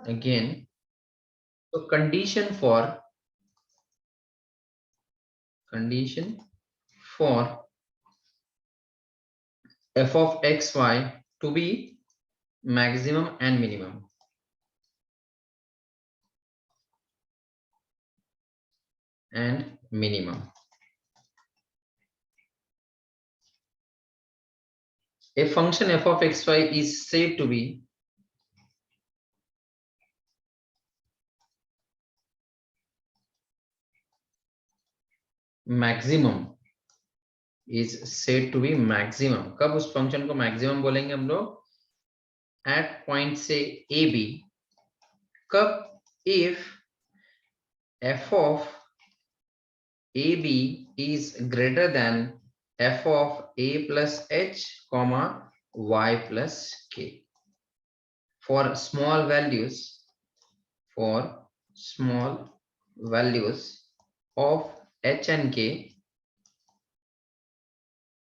again. So condition for f of xy to be maximum and minimum. A function f of xy is said to be maximum, is said to be maximum. कब उस function को maximum बोलेंगे हम लोग? Eight point से ए B. कब? If f of ab is greater than f of a plus h comma y plus k. For small values of h and k,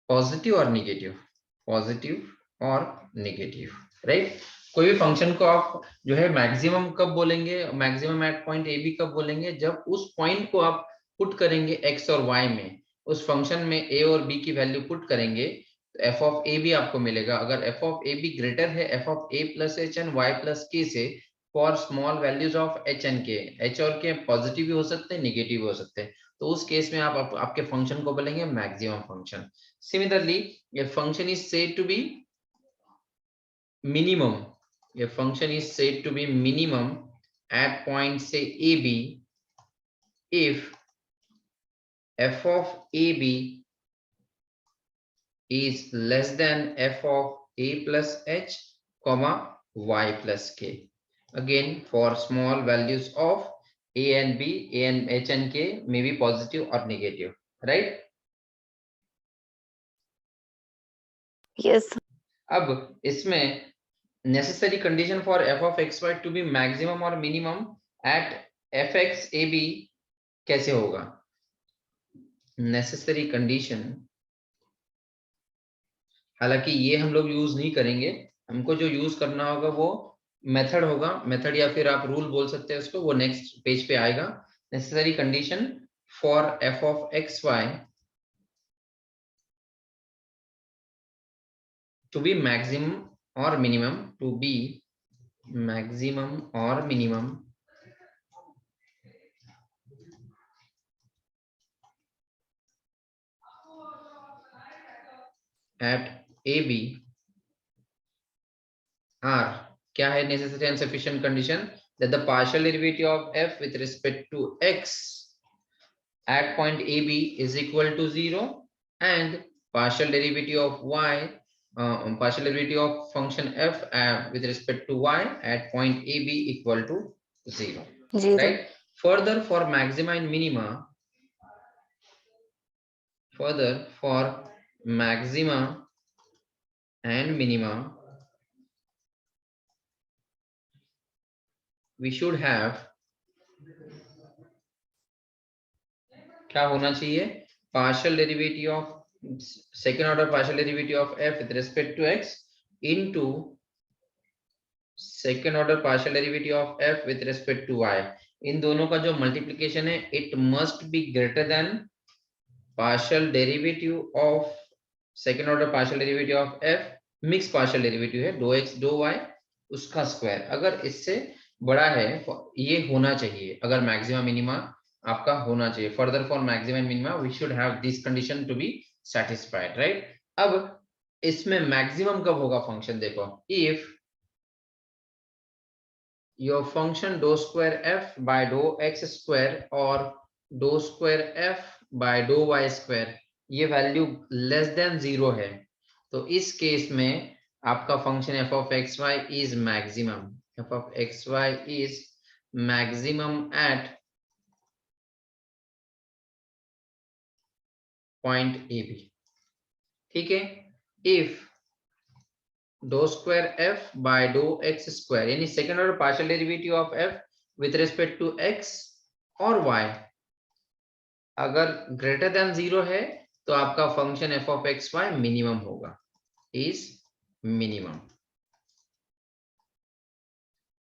positive और negative, right? कोई भी function को आप जो है मैक्सिमम कब बोलेंगे, maximum at point A B कब बोलेंगे? जब उस पॉइंट को आप पुट करेंगे एक्स और वाई में, उस फंक्शन में ए और बी की वैल्यू पुट करेंगे तो एफ ऑफ ए बी आपको मिलेगा. अगर F of A B greater है F of A plus H and Y plus K से, for small values of H and K, H और के पॉजिटिव भी हो सकते हैं, नेगेटिव भी हो सकते हैं, तो उस केस में आप आपके फंक्शन को बोलेंगे maximum function. Similarly, a function is said to be minimum. A function is said to be minimum at point say AB if f of AB is less than f of a plus h comma y plus k. Again, for small values of a and b, a and h and k may be positive or negative, right? Yes. अब इसमें necessary condition for f of xy to be maximum or minimum at fx ab कैसे होगा? necessary condition, हालांकि ये हम लोग use नहीं करेंगे, हमको जो यूज करना होगा वो मेथड होगा, मेथड या फिर आप रूल बोल सकते हैं उसको, वो नेक्स्ट पेज पे आएगा. necessary condition for f of xy to be maximum or minimum, at AB are, क्या है necessary and sufficient condition? That the partial derivative of f with respect to x at point AB is equal to 0 and partial derivative of y, partial derivative of function f with respect to y at point AB equal to 0. Right? Further, for maxima and minima, we should have, क्या होना चाहिए? partial derivative of second order partial derivative of f with respect to x into second order partial derivative of f with respect to y. इन दोनों का जो multiplication है, it must be greater than partial derivative of second order partial derivative of f, mix partial derivative है, दो x दो y उसका square. अगर इससे बड़ा है ये होना चाहिए, अगर मैक्सिमा मिनिमा आपका होना चाहिए. Further for maxima and minima we should have this condition to be satisfied, right? अब इसमें मैक्सिमम कब होगा फंक्शन? देखो, if your function dou square f by dou x square or dou square f by dou y square ये value less than 0 है, तो इस case में आपका function f of xy is maximum. f of xy is maximum at point AB. ठीक है? if dou square f by dou x square यानी second order partial derivative of f with respect to x और y अगर greater than 0 है तो आपका function f of xy minimum होगा, is minimum.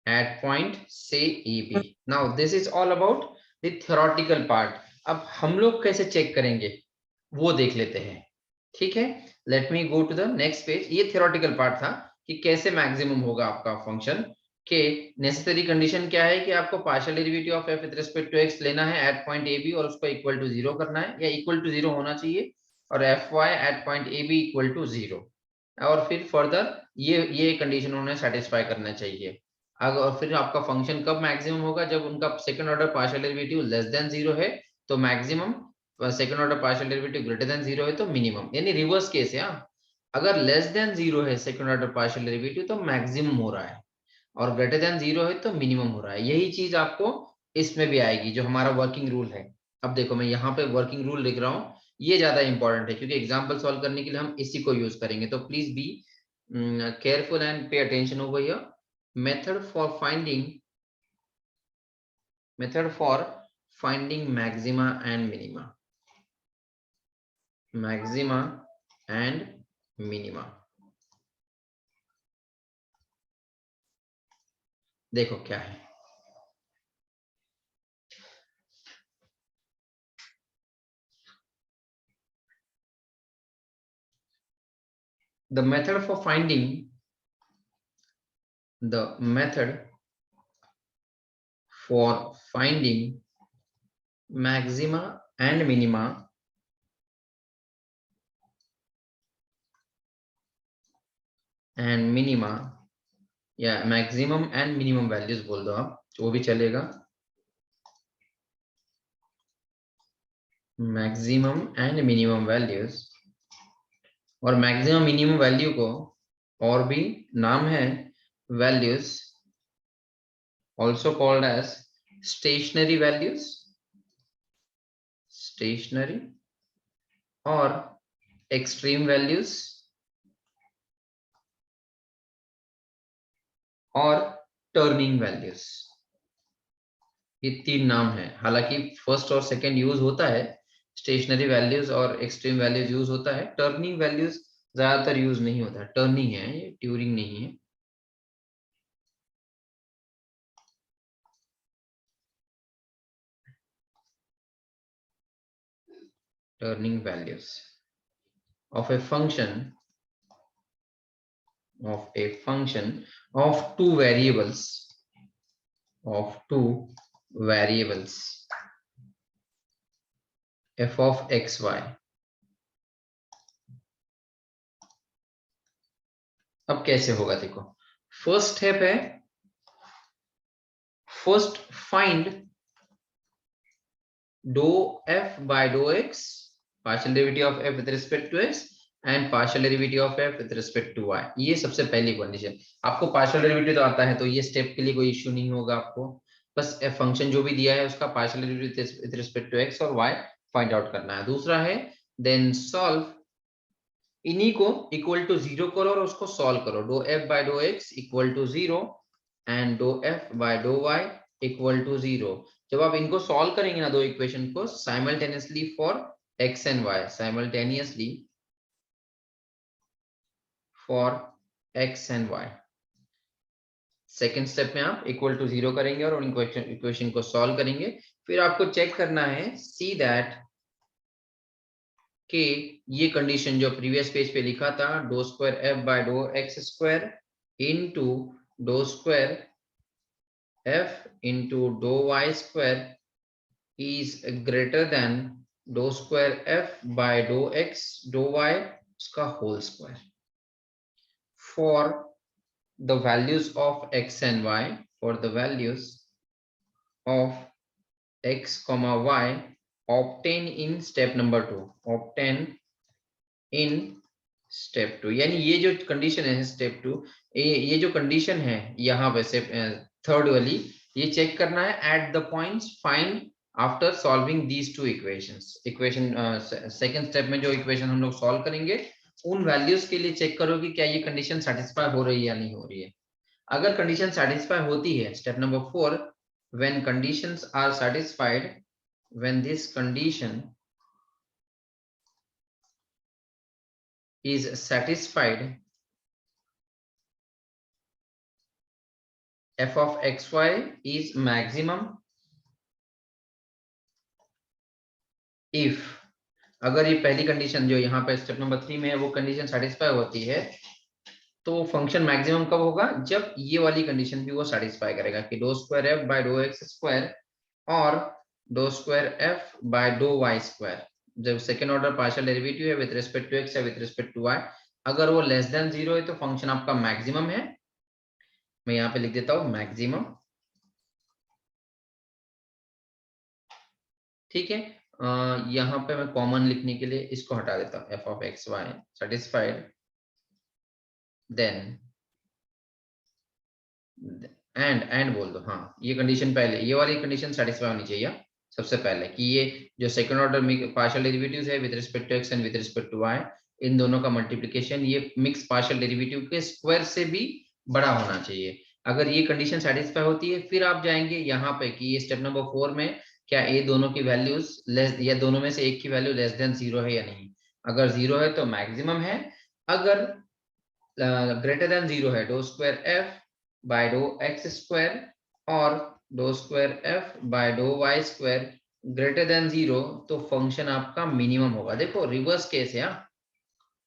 at point say EB. Now this is all about the theoretical part. अब हम लोग कैसे चेक करेंगे वो देख लेते हैं, ठीक है। Let me go to the next page. ये थियोरेटिकल पार्ट था कि कैसे मैक्सिमम होगा आपका फंक्शन के। नेसेसरी कंडीशन क्या है कि आपको partial derivative of F with respect to X लेना है एट पॉइंट ए बी और उसको इक्वल टू 0 करना है या इक्वल टू 0 होना चाहिए, और F Y at point A B equal to 0, और फिर फर्दर ये कंडीशन उन्हें सेटिस्फाई करना चाहिए। अगर फिर आपका फंक्शन कब मैक्सिमम होगा, जब उनका second order partial derivative less than 0 है तो maximum, second order partial derivative greater than 0 है तो मिनिमम, यानी रिवर्स केस है। अगर लेस देन 0 है सेकंड ऑर्डर पार्शियल डेरिवेटिव तो मैक्सिमम हो रहा है, और ग्रेटर देन 0 है तो मिनिमम हो रहा है। यही चीज आपको इसमें भी आएगी जो हमारा वर्किंग रूल है। अब देखो मैं यहाँ पे वर्किंग रूल लिख रहा हूँ, ये ज्यादा इंपॉर्टेंट है क्योंकि एग्जाम्पल सॉल्व करने के लिए हम इसी को यूज करेंगे। तो please be careful and pay attention over here. Method for finding maxima and minima. देखो क्या है, the method for finding maxima and minima या मैक्सिमम एंड मिनिमम वैल्यूज बोल दो आप, वो भी चलेगा। मैक्सिमम एंड मिनिमम वैल्यूज, और मैक्सिमम मिनिमम वैल्यू को और भी नाम है values, also called as stationary values, stationary, और एक्सट्रीम वैल्यूज, और टर्निंग वैल्यूज। ये तीन नाम है। हालांकि फर्स्ट और सेकंड यूज होता है, स्टेशनरी वैल्यूज और एक्सट्रीम वैल्यूज यूज होता है, टर्निंग वैल्यूज ज्यादातर यूज नहीं होता। टर्निंग है ये, ट्यूरिंग नहीं है। Turning values of a function of two variables f of x y। अब कैसे होगा देखो, फर्स्ट स्टेप है, first find dou f by dou x, partial derivative of f with respect to x and partial derivative of f with respect to y। ये सबसे पहली condition. आपको partial derivative तो आता है तो ये स्टेप के लिए कोई इश्यू नहीं होगा आपको, बस f फंक्शन जो भी दिया है उसका partial derivative with respect to x और y फाइंड आउट करना है। दूसरा है देन सॉल्व, इन्हीं को इक्वल टू 0 करो और उसको सॉल्व करो। dou f by dou x equal to 0 and dou f by dou y equal to 0। जब आप इनको सॉल्व करेंगे ना दो इक्वेशन को simultaneously for x and y, simultaneously for x and y, second step में आप इक्वल टू 0 करेंगे और उन इक्वेशन को सॉल्व करेंगे। फिर आपको चेक करना है सी दैट कि ये कंडीशन जो प्रीवियस पेज पे लिखा था dou square f by dou x square into dou square f into dou y square is greater than dou square f by dou x dou y उसका whole square for the values of x and y, for the values of x comma y obtain in step number 2, obtain in step 2। यानी ये जो condition है step 2, ये जो condition है यहाँ पे से थर्ड वाली, ये चेक करना है at the points find after solving these two equations. Equation second step में जो इक्वेशन हम लोग सॉल्व करेंगे उन वैल्यूज के लिए चेक करो कि क्या ये कंडीशन सेटिस्फाई हो रही है या नहीं हो रही है। अगर कंडीशन सेटिस्फाई होती है, step number 4, when conditions are satisfied, when this condition is satisfied f of xy is maximum if, अगर ये पहली कंडीशन जो यहाँ पे स्टेप नंबर 3 में है वो कंडीशन सेटिस्फाई होती है तो फंक्शन मैक्सिमम कब होगा, जब ये वाली कंडीशन भी वो सेटिस्फाई करेगा कि do square F by dough X square और dough square F by dough Y square, जब सेकेंड ऑर्डर पार्शियल डेरिवेटिव है विद रिस्पेक्ट टू एक्स या विद रिस्पेक्ट टू वाई, अगर वो लेस देन 0 है तो फंक्शन आपका मैक्सिमम है। मैं यहाँ पे लिख देता हूँ मैक्सिमम, ठीक है। यहाँ पे मैं कॉमन लिखने के लिए इसको हटा देता हूँ, F of X Y satisfied then and बोल दो, हाँ ये कंडीशन पहले, ये वाली कंडीशन सेटिस्फाई होनी चाहिए सबसे पहले कि ये जो सेकंड ऑर्डर पार्शियल डेरिवेटिव्स है with respect to X and with respect to Y, इन दोनों का मल्टीप्लिकेशन ये मिक्स पार्शियल डेरिवेटिव के स्क्वायर से भी बड़ा होना चाहिए। अगर ये कंडीशन सेटिस्फाई होती है फिर आप जाएंगे यहाँ पे कि ये स्टेप नंबर 4 में क्या ये दोनों की वैल्यूज लेस या दोनों में से एक की वैल्यू लेस देन 0 है या नहीं। अगर 0 है तो मैक्सिमम है, अगर ग्रेटर देन 0 है do square F by dough X square और dough square F by dough Y square greater than 0 तो फंक्शन आपका मिनिमम होगा। देखो रिवर्स केस है,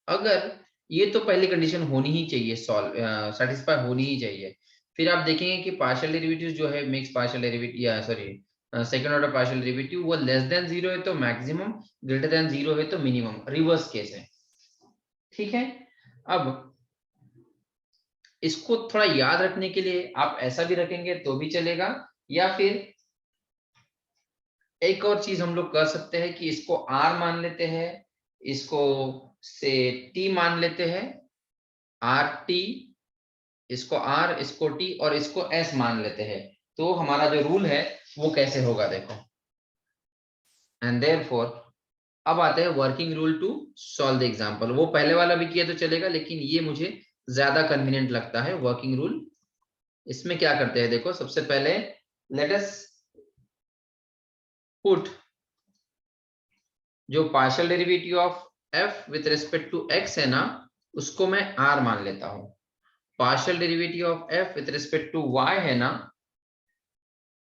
अगर ये तो पहली कंडीशन होनी ही चाहिए, सॉल्व सेटिस्फाई होनी ही चाहिए, फिर आप देखेंगे कि पार्शियल डेरिवेटिव जो है मिक्स पार्शियल डेरिवेटिव या sorry second order partial derivative वो लेस देन 0 है तो मैक्सिमम, ग्रेटर देन 0 है तो मिनिमम, रिवर्स केस है, ठीक है। अब इसको थोड़ा याद रखने के लिए आप ऐसा भी रखेंगे तो भी चलेगा, या फिर एक और चीज हम लोग कर सकते हैं कि इसको r मान लेते हैं, इसको से t मान लेते हैं, r t, इसको r, इसको t और इसको s मान लेते हैं, तो हमारा जो रूल है वो कैसे होगा देखो। एंड देयरफॉर अब आते हैं working rule to solve the example. वो पहले वाला भी किया तो चलेगा लेकिन ये मुझे ज्यादा कन्वीनियंट लगता है वर्किंग रूल। इसमें क्या करते हैं देखो, सबसे पहले लेट अस पुट जो partial derivative of f with respect to x है ना उसको मैं r मान लेता हूं, partial derivative of f with respect to y है ना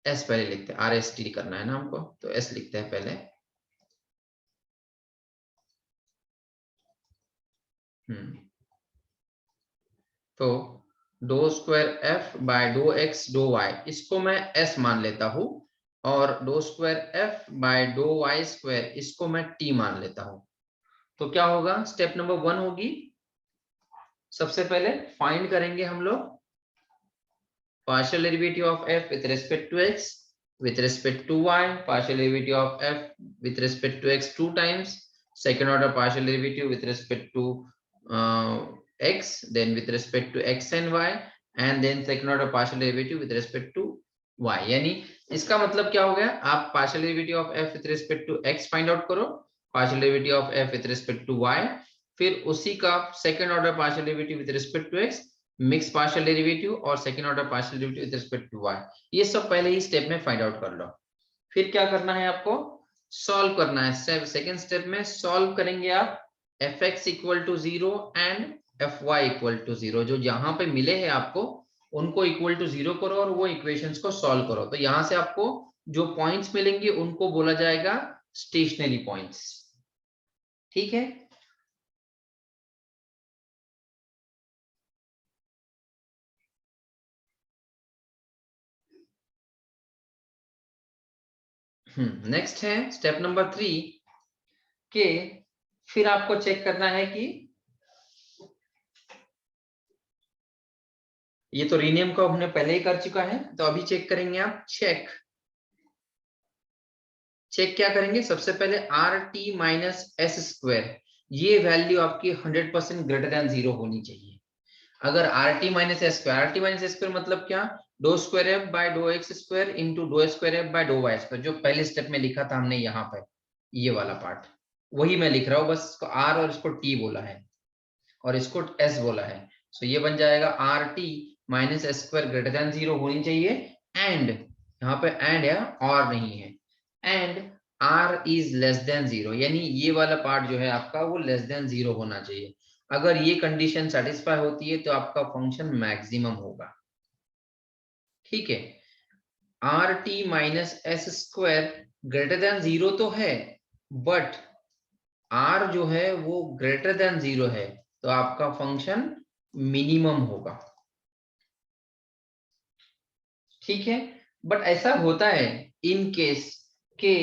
s पहले लिखते हैं, r s t करना है ना हमको तो s लिखते हैं पहले। तो dou square f by dou x dou y इसको मैं s मान लेता हूं और dough square f by dou y square इसको मैं t मान लेता हूं। तो क्या होगा, स्टेप नंबर 1 होगी, सबसे पहले फाइंड करेंगे हम लोग partial derivative of f with respect to x with respect to y, partial derivative of f with respect to x 2 times, second order partial derivative with respect to x, then with respect to x and y, and then second order partial derivative with respect to y। यानी इसका मतलब क्या हो गया, आप partial derivative of f with respect to x find out करो, partial derivative of f with respect to y, फिर उसी का second order partial derivative with respect to x, mix partial derivative और second order partial derivative with respect to y, ये सब पहले ही step में फाइंड आउट कर लो। फिर क्या करना है आपको, सॉल्व करना है। सेकंड स्टेप में सॉल्व करेंगे आप fx equal to 0 and fy equal to 0, जो यहाँ पे मिले हैं आपको उनको इक्वल टू 0 करो और वो इक्वेशंस को सॉल्व करो। तो यहाँ से आपको जो पॉइंट्स मिलेंगे उनको बोला जाएगा स्टेशनरी पॉइंट्स, ठीक है। नेक्स्ट है स्टेप नंबर 3 के, फिर आपको चेक करना है कि ये तो रीनेम को हमने पहले ही कर चुका है, तो अभी चेक करेंगे आप चेक क्या करेंगे, सबसे पहले R T minus S square, ये वैल्यू आपकी 100% ग्रेटर देन 0 होनी चाहिए। अगर R T minus S square, R T minus S square मतलब क्या, dou square F by dough X square into dou square F by dough Y square, जो पहले step में लिखा था हमने यहाँ पर, ये वाला पार्ट वही मैं लिख रहा हूँ, बस इसको आर और इसको टी बोला है और इसको एस बोला है। सो ये बन जाएगा are T minus S square greater than 0 होनी चाहिए, एंड यहाँ पे एंड है और नहीं है, and r is less than 0, यानी ये वाला पार्ट जो है आपका वो लेस देन 0 होना चाहिए। अगर ये कंडीशन सेटिस्फाई होती है तो आपका फंक्शन मैक्सिमम होगा। ठीक है, are T minus S square greater than 0 तो है, बट आर जो है वो ग्रेटर देन 0 है, तो आपका फंक्शन मिनिमम होगा। ठीक है, बट ऐसा होता है इन केस के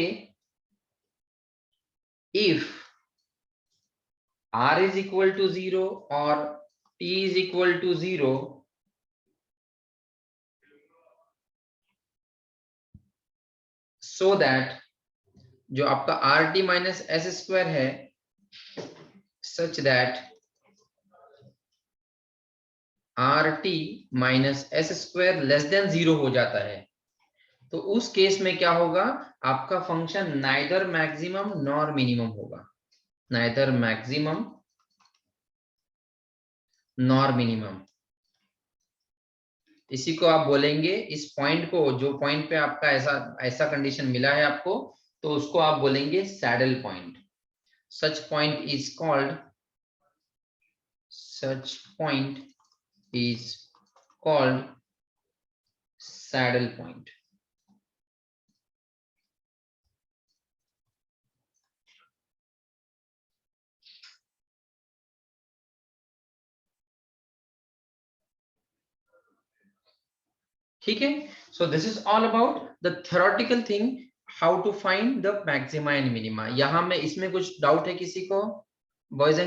if r is equal to 0 or t is equal to 0, so that जो आपका R T minus S square है, such that R T minus S square less than 0 हो जाता है, तो उस केस में क्या होगा, आपका function neither maximum nor minimum होगा, नाइदर मैक्सिमम नॉर मिनिमम। इसी को आप बोलेंगे, इस पॉइंट को, जो पॉइंट पे आपका ऐसा कंडीशन मिला है आपको, तो उसको आप बोलेंगे saddle point. Such point is called saddle point. ठीक है, so this is all about the theoretical thing, how to find the maxima and minima. यहाँ में इसमें कुछ डाउट है किसी को, बॉयज एंड